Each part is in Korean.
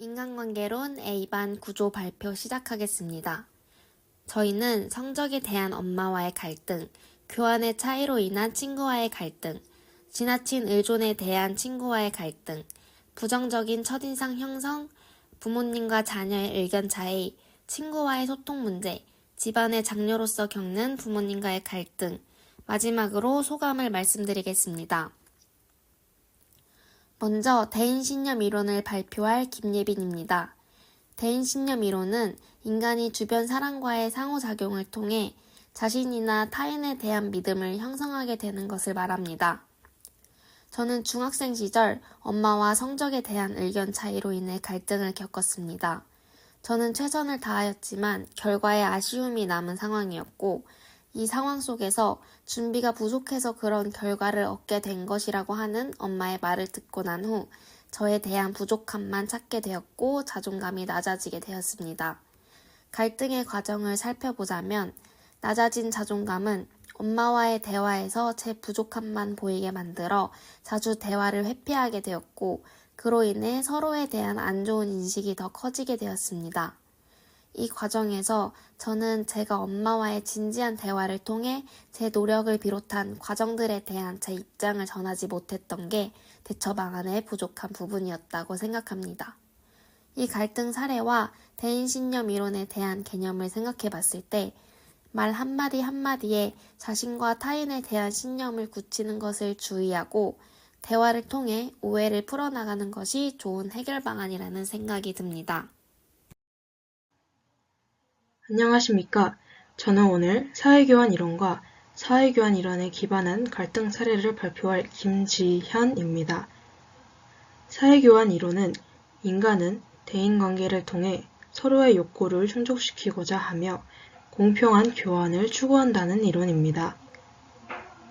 인간관계론 A반 구조 발표 시작하겠습니다. 저희는 성적에 대한 엄마와의 갈등, 교환의 차이로 인한 친구와의 갈등, 지나친 의존에 대한 친구와의 갈등, 부정적인 첫인상 형성, 부모님과 자녀의 의견 차이, 친구와의 소통 문제, 집안의 장녀로서 겪는 부모님과의 갈등, 마지막으로 소감을 말씀드리겠습니다. 먼저 대인신념 이론을 발표할 김예빈입니다. 대인신념 이론은 인간이 주변 사람과의 상호작용을 통해 자신이나 타인에 대한 믿음을 형성하게 되는 것을 말합니다. 저는 중학생 시절 엄마와 성적에 대한 의견 차이로 인해 갈등을 겪었습니다. 저는 최선을 다하였지만 결과에 아쉬움이 남은 상황이었고, 이 상황 속에서 준비가 부족해서 그런 결과를 얻게 된 것이라고 하는 엄마의 말을 듣고 난 후 저에 대한 부족함만 찾게 되었고 자존감이 낮아지게 되었습니다. 갈등의 과정을 살펴보자면 낮아진 자존감은 엄마와의 대화에서 제 부족함만 보이게 만들어 자주 대화를 회피하게 되었고, 그로 인해 서로에 대한 안 좋은 인식이 더 커지게 되었습니다. 이 과정에서 저는 제가 엄마와의 진지한 대화를 통해 제 노력을 비롯한 과정들에 대한 제 입장을 전하지 못했던 게 대처 방안의 부족한 부분이었다고 생각합니다. 이 갈등 사례와 대인신념 이론에 대한 개념을 생각해 봤을 때 말 한마디 한마디에 자신과 타인에 대한 신념을 굳히는 것을 주의하고 대화를 통해 오해를 풀어나가는 것이 좋은 해결 방안이라는 생각이 듭니다. 안녕하십니까. 저는 오늘 사회교환 이론과 사회교환 이론에 기반한 갈등 사례를 발표할 김지현입니다. 사회교환 이론은 인간은 대인관계를 통해 서로의 욕구를 충족시키고자 하며 공평한 교환을 추구한다는 이론입니다.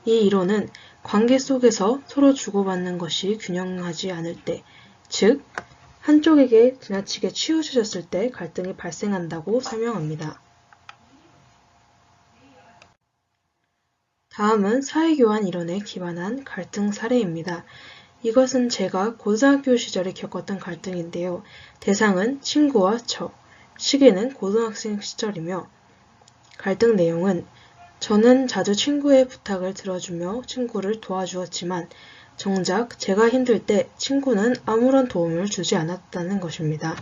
이 이론은 관계 속에서 서로 주고받는 것이 균형하지 않을 때, 즉 한쪽에게 지나치게 치우쳐졌을 때 갈등이 발생한다고 설명합니다. 다음은 사회교환 이론에 기반한 갈등 사례입니다. 이것은 제가 고등학교 시절에 겪었던 갈등인데요. 대상은 친구와 저, 시기는 고등학생 시절이며, 갈등 내용은 저는 자주 친구의 부탁을 들어주며 친구를 도와주었지만 정작 제가 힘들 때 친구는 아무런 도움을 주지 않았다는 것입니다.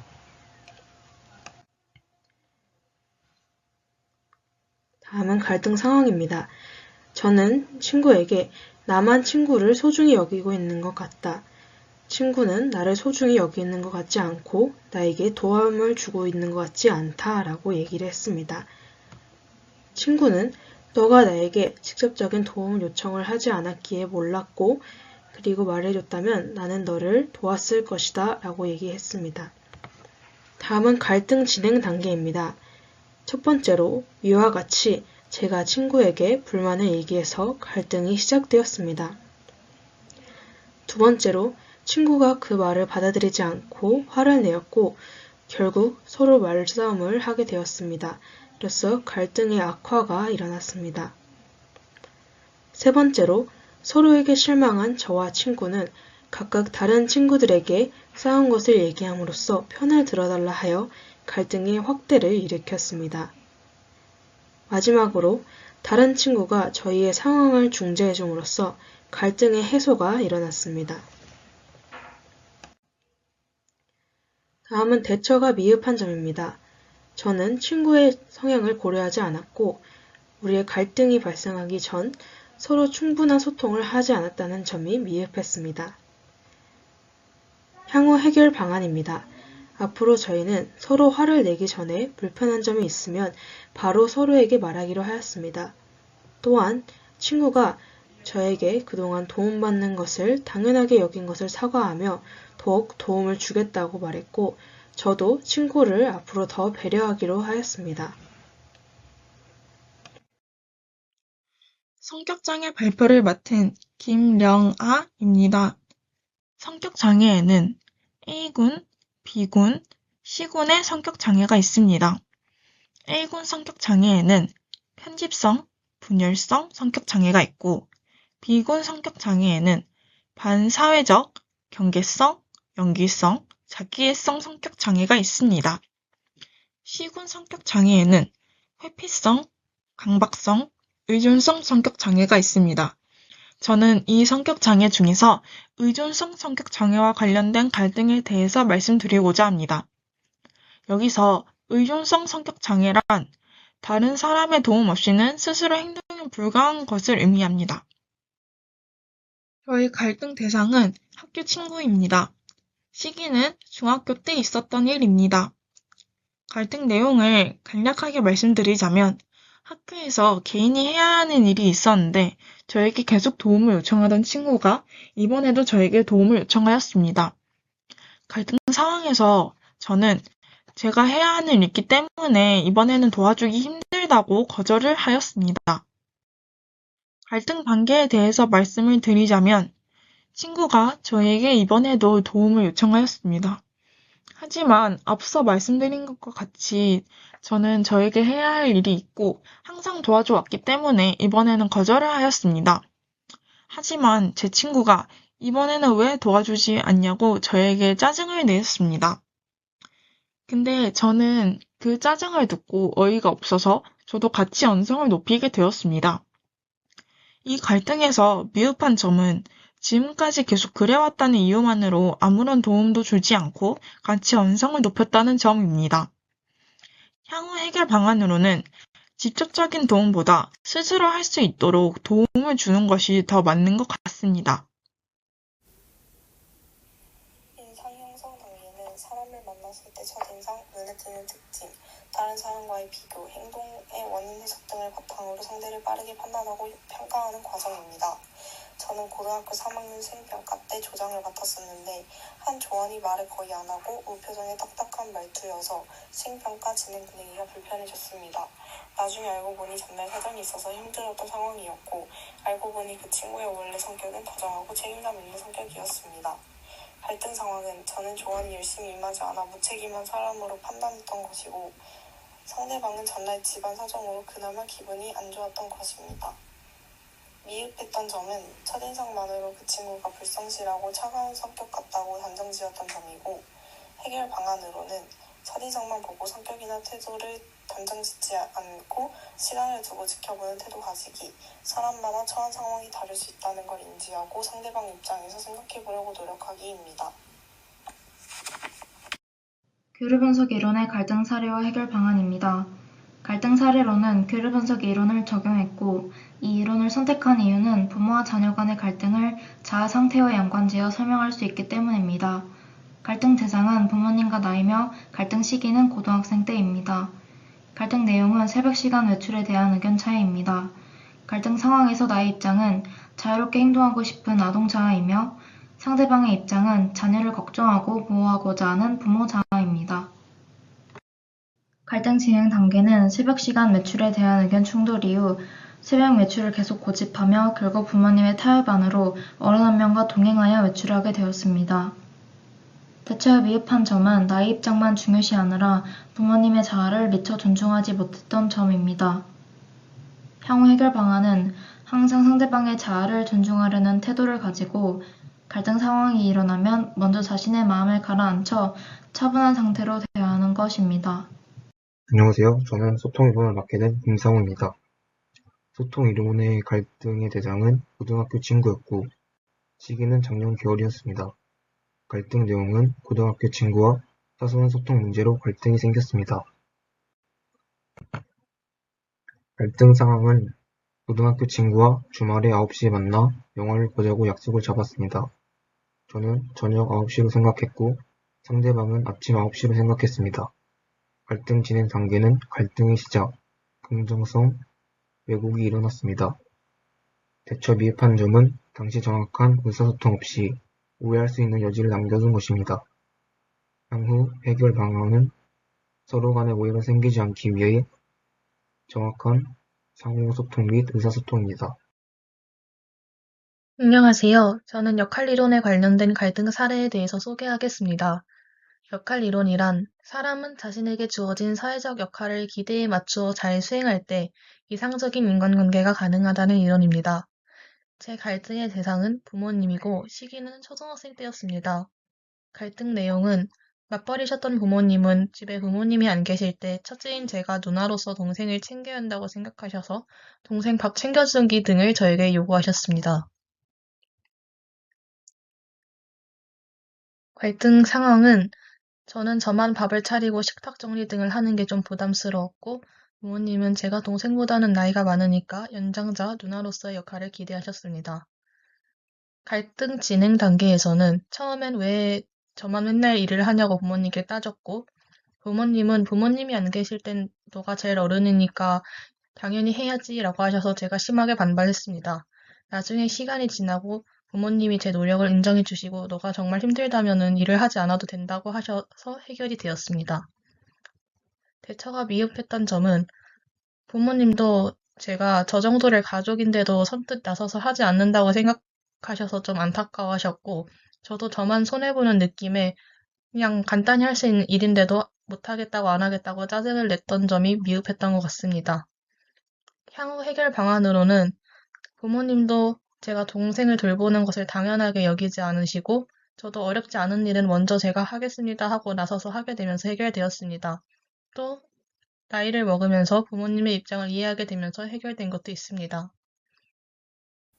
다음은 갈등 상황입니다. 저는 친구에게 나만 친구를 소중히 여기고 있는 것 같다. 친구는 나를 소중히 여기는 것 같지 않고 나에게 도움을 주고 있는 것 같지 않다라고 얘기를 했습니다. 친구는 너가 나에게 직접적인 도움 요청을 하지 않았기에 몰랐고, 그리고 말해줬다면 나는 너를 도왔을 것이다 라고 얘기했습니다. 다음은 갈등 진행 단계입니다. 첫 번째로 위와 같이 제가 친구에게 불만을 얘기해서 갈등이 시작되었습니다. 두 번째로 친구가 그 말을 받아들이지 않고 화를 내었고 결국 서로 말싸움을 하게 되었습니다. 이로써 갈등의 악화가 일어났습니다. 세 번째로 서로에게 실망한 저와 친구는 각각 다른 친구들에게 싸운 것을 얘기함으로써 편을 들어달라 하여 갈등의 확대를 일으켰습니다. 마지막으로 다른 친구가 저희의 상황을 중재해줌으로써 갈등의 해소가 일어났습니다. 다음은 대처가 미흡한 점입니다. 저는 친구의 성향을 고려하지 않았고 우리의 갈등이 발생하기 전 서로 충분한 소통을 하지 않았다는 점이 미흡했습니다. 향후 해결 방안입니다. 앞으로 저희는 서로 화를 내기 전에 불편한 점이 있으면 바로 서로에게 말하기로 하였습니다. 또한 친구가 저에게 그동안 도움받는 것을 당연하게 여긴 것을 사과하며 더욱 도움을 주겠다고 말했고 저도 친구를 앞으로 더 배려하기로 하였습니다. 성격장애 발표를 맡은 김령아입니다. 성격장애에는 A군, B군, C군의 성격장애가 있습니다. A군 성격장애에는 편집성, 분열성 성격장애가 있고 B군 성격장애에는 반사회적, 경계성, 연기성, 자기애성 성격 장애가 있습니다. C군 성격 장애에는 회피성, 강박성, 의존성 성격 장애가 있습니다. 저는 이 성격 장애 중에서 의존성 성격 장애와 관련된 갈등에 대해서 말씀드리고자 합니다. 여기서 의존성 성격 장애란 다른 사람의 도움 없이는 스스로 행동이 불가한 것을 의미합니다. 저의 갈등 대상은 학교 친구입니다. 시기는 중학교 때 있었던 일입니다. 갈등 내용을 간략하게 말씀드리자면 학교에서 개인이 해야 하는 일이 있었는데 저에게 계속 도움을 요청하던 친구가 이번에도 저에게 도움을 요청하였습니다. 갈등 상황에서 저는 제가 해야 하는 일이 있기 때문에 이번에는 도와주기 힘들다고 거절을 하였습니다. 갈등 단계에 대해서 말씀을 드리자면 친구가 저에게 이번에도 도움을 요청하였습니다. 하지만 앞서 말씀드린 것과 같이 저는 저에게 해야 할 일이 있고 항상 도와줘 왔기 때문에 이번에는 거절을 하였습니다. 하지만 제 친구가 이번에는 왜 도와주지 않냐고 저에게 짜증을 내었습니다. 근데 저는 그 짜증을 듣고 어이가 없어서 저도 같이 언성을 높이게 되었습니다. 이 갈등에서 미흡한 점은 지금까지 계속 그래왔다는 이유만으로 아무런 도움도 주지 않고 같이 언성을 높였다는 점입니다. 향후 해결 방안으로는 직접적인 도움보다 스스로 할 수 있도록 도움을 주는 것이 더 맞는 것 같습니다. 인상 형성 단계는 사람을 만났을 때 첫인상, 눈에 띄는 특징, 다른 사람과의 비교, 행동의 원인 해석 등을 바탕으로 상대를 빠르게 판단하고 평가하는 과정입니다. 저는 고등학교 3학년 수행평가 때 조장을 맡았었는데 한 조원이 말을 거의 안 하고 무표정의 딱딱한 말투여서 수행평가 진행 분위기가 불편해졌습니다. 나중에 알고 보니 전날 사정이 있어서 힘들었던 상황이었고 알고 보니 그 친구의 원래 성격은 다정하고 책임감 있는 성격이었습니다. 갈등 상황은 저는 조언이 열심히 임하지 않아 무책임한 사람으로 판단했던 것이고 상대방은 전날 집안 사정으로 그나마 기분이 안 좋았던 것입니다. 미흡했던 점은 첫인상만으로 그 친구가 불성실하고 차가운 성격 같다고 단정지었던 점이고 해결 방안으로는 첫인상만 보고 성격이나 태도를 단정짓지 않고 시간을 두고 지켜보는 태도 가지기, 사람마다 처한 상황이 다를 수 있다는 걸 인지하고 상대방 입장에서 생각해보려고 노력하기입니다. 교류 분석 이론의 갈등 사례와 해결 방안입니다. 갈등 사례로는 교류 분석 이론을 적용했고 이 이론을 선택한 이유는 부모와 자녀 간의 갈등을 자아 상태와 연관지어 설명할 수 있기 때문입니다. 갈등 대상은 부모님과 나이며 갈등 시기는 고등학생 때입니다. 갈등 내용은 새벽 시간 외출에 대한 의견 차이입니다. 갈등 상황에서 나의 입장은 자유롭게 행동하고 싶은 아동 자아이며 상대방의 입장은 자녀를 걱정하고 보호하고자 하는 부모 자아입니다. 갈등 진행 단계는 새벽 시간 외출에 대한 의견 충돌 이후 새벽 외출을 계속 고집하며 결국 부모님의 타협안으로 어른 한 명과 동행하여 외출하게 되었습니다. 대체로 미흡한 점은 나의 입장만 중요시하느라 부모님의 자아를 미처 존중하지 못했던 점입니다. 향후 해결 방안은 항상 상대방의 자아를 존중하려는 태도를 가지고 갈등 상황이 일어나면 먼저 자신의 마음을 가라앉혀 차분한 상태로 대화하는 것입니다. 안녕하세요. 저는 소통 이론을 맡게 된 김상우입니다. 소통 이론의 갈등의 대상은 고등학교 친구였고 시기는 작년 겨울이었습니다. 갈등 내용은 고등학교 친구와 사소한 소통 문제로 갈등이 생겼습니다. 갈등 상황은 고등학교 친구와 주말에 9시에 만나 영화를 보자고 약속을 잡았습니다. 저는 저녁 9시로 생각했고 상대방은 아침 9시로 생각했습니다. 갈등 진행 단계는 갈등의 시작, 긍정성, 왜곡이 일어났습니다. 대처 미흡한 점은 당시 정확한 의사소통 없이 오해할 수 있는 여지를 남겨둔 것입니다. 향후 해결 방안은 서로 간의 오해가 생기지 않기 위해 정확한 상호소통 및 의사소통입니다. 안녕하세요. 저는 역할이론에 관련된 갈등 사례에 대해서 소개하겠습니다. 역할이론이란 사람은 자신에게 주어진 사회적 역할을 기대에 맞추어 잘 수행할 때 이상적인 인간관계가 가능하다는 이론입니다. 제 갈등의 대상은 부모님이고 시기는 초등학생 때였습니다. 갈등 내용은 맞벌이셨던 부모님은 집에 부모님이 안 계실 때 첫째인 제가 누나로서 동생을 챙겨야 한다고 생각하셔서 동생 밥 챙겨주기 등을 저에게 요구하셨습니다. 갈등 상황은 저는 저만 밥을 차리고 식탁 정리 등을 하는 게 좀 부담스러웠고 부모님은 제가 동생보다는 나이가 많으니까 연장자 누나로서의 역할을 기대하셨습니다. 갈등 진행 단계에서는 처음엔 왜 저만 맨날 일을 하냐고 부모님께 따졌고 부모님은 부모님이 안 계실 땐 너가 제일 어른이니까 당연히 해야지라고 하셔서 제가 심하게 반발했습니다. 나중에 시간이 지나고 부모님이 제 노력을 인정해 주시고 너가 정말 힘들다면은 일을 하지 않아도 된다고 하셔서 해결이 되었습니다. 대처가 미흡했던 점은 부모님도 제가 저 정도의 가족인데도 선뜻 나서서 하지 않는다고 생각하셔서 좀 안타까워하셨고 저도 저만 손해보는 느낌에 그냥 간단히 할 수 있는 일인데도 못하겠다고 안 하겠다고 짜증을 냈던 점이 미흡했던 것 같습니다. 향후 해결 방안으로는 부모님도 제가 동생을 돌보는 것을 당연하게 여기지 않으시고 저도 어렵지 않은 일은 먼저 제가 하겠습니다 하고 나서서 하게 되면서 해결되었습니다. 또 나이를 먹으면서 부모님의 입장을 이해하게 되면서 해결된 것도 있습니다.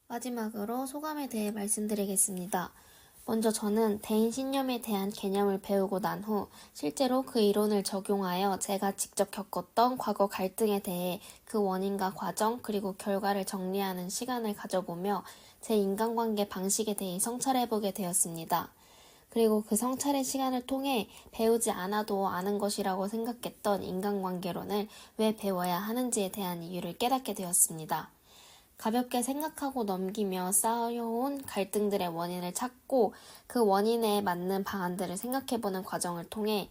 마지막으로 소감에 대해 말씀드리겠습니다. 먼저 저는 대인신념에 대한 개념을 배우고 난 후 실제로 그 이론을 적용하여 제가 직접 겪었던 과거 갈등에 대해 그 원인과 과정 그리고 결과를 정리하는 시간을 가져보며 제 인간관계 방식에 대해 성찰해보게 되었습니다. 그리고 그 성찰의 시간을 통해 배우지 않아도 아는 것이라고 생각했던 인간관계론을 왜 배워야 하는지에 대한 이유를 깨닫게 되었습니다. 가볍게 생각하고 넘기며 쌓여온 갈등들의 원인을 찾고 그 원인에 맞는 방안들을 생각해보는 과정을 통해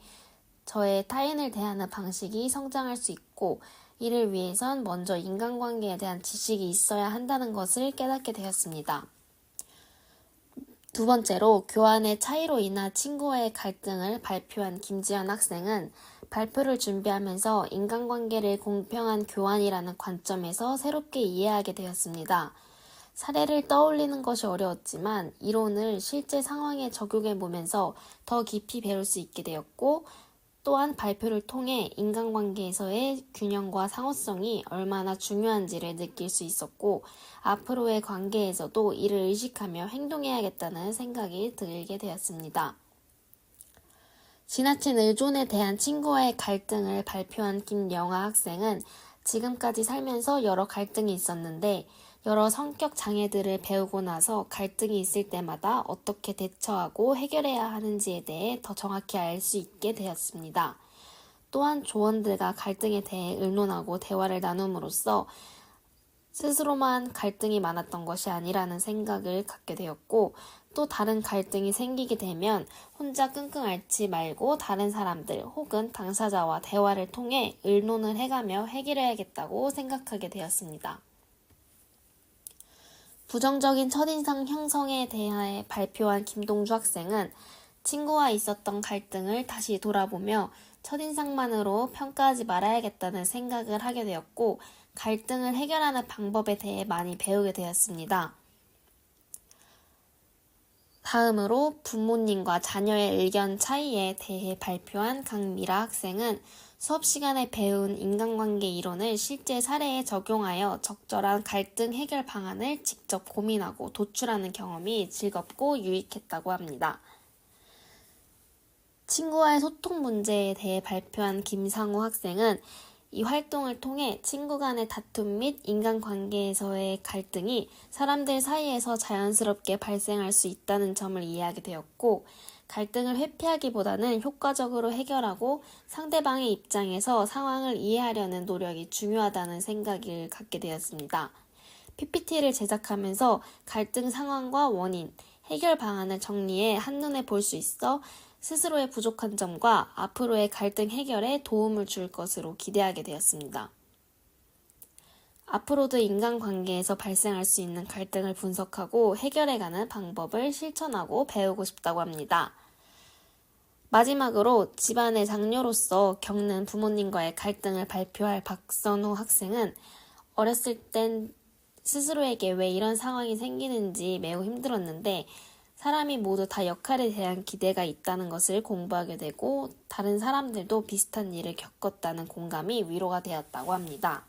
저의 타인을 대하는 방식이 성장할 수 있고 이를 위해선 먼저 인간관계에 대한 지식이 있어야 한다는 것을 깨닫게 되었습니다. 두 번째로 교환의 차이로 인한 친구와의 갈등을 발표한 김지연 학생은 발표를 준비하면서 인간관계를 공평한 교환이라는 관점에서 새롭게 이해하게 되었습니다. 사례를 떠올리는 것이 어려웠지만 이론을 실제 상황에 적용해 보면서 더 깊이 배울 수 있게 되었고 또한 발표를 통해 인간관계에서의 균형과 상호성이 얼마나 중요한지를 느낄 수 있었고 앞으로의 관계에서도 이를 의식하며 행동해야겠다는 생각이 들게 되었습니다. 지나친 의존에 대한 친구와의 갈등을 발표한 김영아 학생은 지금까지 살면서 여러 갈등이 있었는데 여러 성격 장애들을 배우고 나서 갈등이 있을 때마다 어떻게 대처하고 해결해야 하는지에 대해 더 정확히 알 수 있게 되었습니다. 또한 조원들과 갈등에 대해 의논하고 대화를 나눔으로써 스스로만 갈등이 많았던 것이 아니라는 생각을 갖게 되었고 또 다른 갈등이 생기게 되면 혼자 끙끙 앓지 말고 다른 사람들 혹은 당사자와 대화를 통해 의논을 해가며 해결해야겠다고 생각하게 되었습니다. 부정적인 첫인상 형성에 대해 발표한 김동주 학생은 친구와 있었던 갈등을 다시 돌아보며 첫인상만으로 평가하지 말아야겠다는 생각을 하게 되었고 갈등을 해결하는 방법에 대해 많이 배우게 되었습니다. 다음으로 부모님과 자녀의 의견 차이에 대해 발표한 강미라 학생은 수업 시간에 배운 인간관계 이론을 실제 사례에 적용하여 적절한 갈등 해결 방안을 직접 고민하고 도출하는 경험이 즐겁고 유익했다고 합니다. 친구와의 소통 문제에 대해 발표한 김상우 학생은 이 활동을 통해 친구 간의 다툼 및 인간관계에서의 갈등이 사람들 사이에서 자연스럽게 발생할 수 있다는 점을 이해하게 되었고 갈등을 회피하기보다는 효과적으로 해결하고 상대방의 입장에서 상황을 이해하려는 노력이 중요하다는 생각을 갖게 되었습니다. PPT를 제작하면서 갈등 상황과 원인, 해결 방안을 정리해 한눈에 볼 수 있어 스스로의 부족한 점과 앞으로의 갈등 해결에 도움을 줄 것으로 기대하게 되었습니다. 앞으로도 인간관계에서 발생할 수 있는 갈등을 분석하고 해결해가는 방법을 실천하고 배우고 싶다고 합니다. 마지막으로 집안의 장녀로서 겪는 부모님과의 갈등을 발표할 박선호 학생은 어렸을 땐 스스로에게 왜 이런 상황이 생기는지 매우 힘들었는데 사람이 모두 다 역할에 대한 기대가 있다는 것을 공부하게 되고 다른 사람들도 비슷한 일을 겪었다는 공감이 위로가 되었다고 합니다.